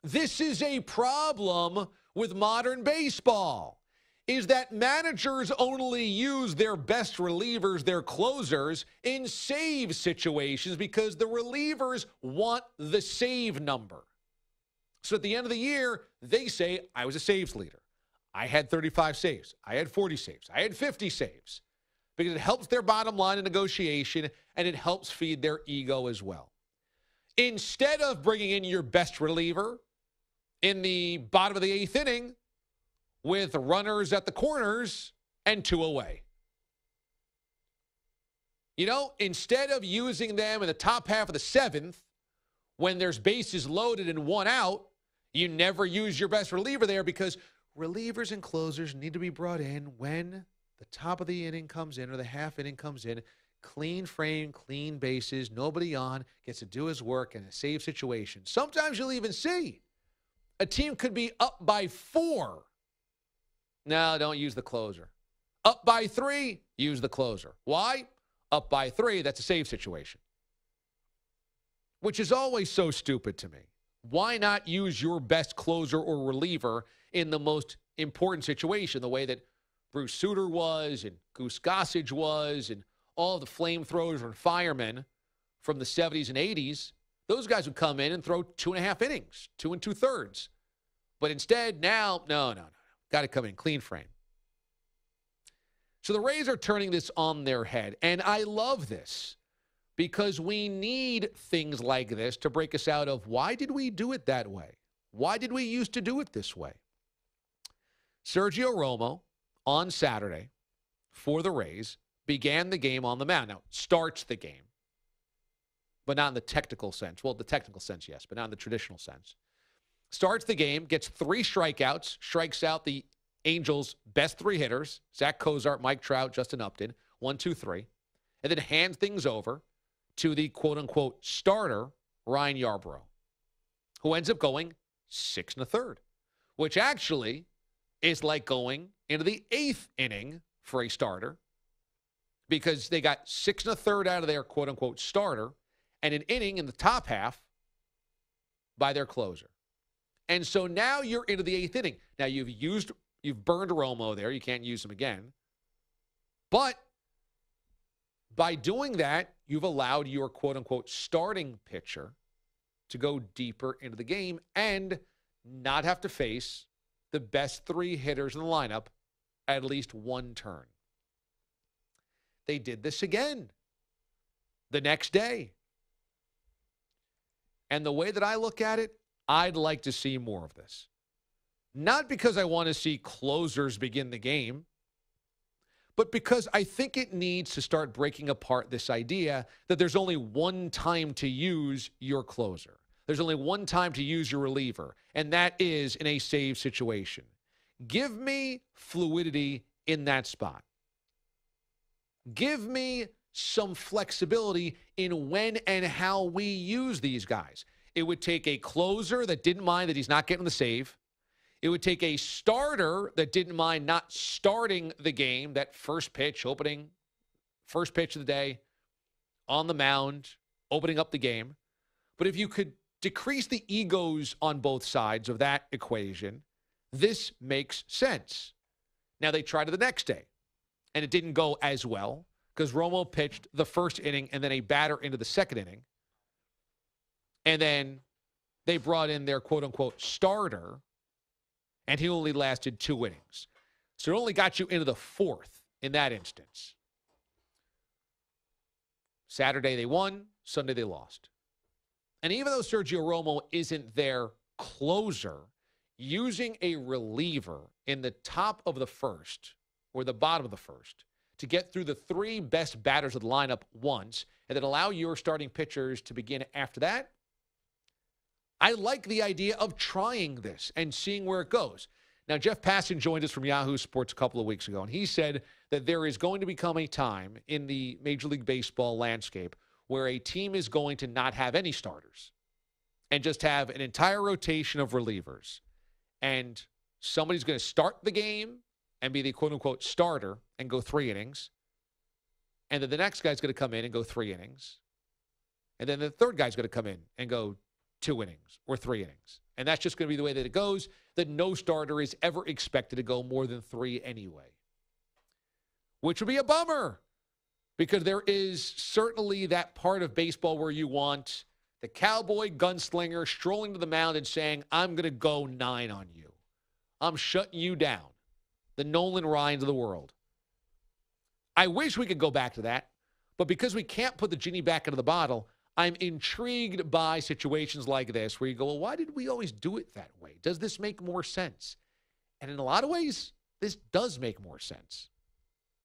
This is a problem with modern baseball, is that managers only use their best relievers, their closers, in save situations because the relievers want the save number. So at the end of the year, they say, I was a saves leader. I had 35 saves. I had 40 saves. I had 50 saves. Because it helps their bottom line in negotiation, and it helps feed their ego as well. Instead of bringing in your best reliever in the bottom of the eighth inning with runners at the corners and 2 away. Instead of using them in the top half of the seventh when there's bases loaded and 1 out, you never use your best reliever there because relievers and closers need to be brought in when the top of the inning comes in or the half inning comes in. Clean frame, clean bases, nobody on, gets to do his work in a save situation. Sometimes you'll even see a team could be up by 4. No, don't use the closer. Up by 3, use the closer. Why? Up by 3, that's a save situation. Which is always so stupid to me. Why not use your best closer or reliever in the most important situation, the way that Bruce Sutter was and Goose Gossage was and all the flamethrowers and firemen from the 70s and 80s? Those guys would come in and throw 2.5 innings, 2 2/3. But instead, now, no. Got to come in, clean frame. So the Rays are turning this on their head, and I love this because we need things like this to break us out of why did we do it that way? Why did we used to do it this way? Sergio Romo on Saturday for the Rays began the game on the mound. Now, starts the game, but not in the technical sense. Well, the technical sense, yes, but not in the traditional sense. Starts the game, gets 3 strikeouts, strikes out the Angels' best 3 hitters, Zach Cozart, Mike Trout, Justin Upton, 1, 2, 3, and then hands things over to the quote-unquote starter, Ryan Yarbrough, who ends up going 6 1/3, which actually is like going into the 8th inning for a starter because they got 6 1/3 out of their quote-unquote starter and an inning in the top half by their closer. And so now you're into the 8th inning. Now you've burned Romo there. You can't use him again. But by doing that, you've allowed your quote-unquote starting pitcher to go deeper into the game and not have to face the best 3 hitters in the lineup at least 1 turn. They did this again the next day. And the way that I look at it, I'd like to see more of this. Not because I want to see closers begin the game, but because I think it needs to start breaking apart this idea that there's only one time to use your closer. There's only one time to use your reliever, and that is in a save situation. Give me fluidity in that spot. Give me some flexibility in when and how we use these guys. It would take a closer that didn't mind that he's not getting the save. It would take a starter that didn't mind not starting the game, that first pitch of the day, on the mound, opening up the game. But if you could decrease the egos on both sides of that equation, this makes sense. Now, they tried it the next day, and it didn't go as well because Romo pitched the first inning and then a batter into the second inning. And then they brought in their quote-unquote starter, and he only lasted 2 innings. So it only got you into the 4th in that instance. Saturday they won, Sunday they lost. And even though Sergio Romo isn't their closer, using a reliever in the top of the first or the bottom of the first to get through the 3 best batters of the lineup once and then allow your starting pitchers to begin after that, I like the idea of trying this and seeing where it goes. Now, Jeff Passan joined us from Yahoo Sports a couple of weeks ago, and he said that there is going to become a time in the Major League Baseball landscape where a team is going to not have any starters and just have an entire rotation of relievers. And somebody's going to start the game and be the quote-unquote starter and go 3 innings. And then the next guy's going to come in and go 3 innings. And then the third guy's going to come in and go 2 innings or 3 innings. And that's just going to be the way that it goes, that no starter is ever expected to go more than 3 anyway, which would be a bummer because there is certainly that part of baseball where you want the cowboy gunslinger strolling to the mound and saying, I'm going to go 9 on you. I'm shutting you down. The Nolan Ryans of the world. I wish we could go back to that, but because we can't put the genie back into the bottle, I'm intrigued by situations like this where you go, well, why did we always do it that way? Does this make more sense? And in a lot of ways, this does make more sense.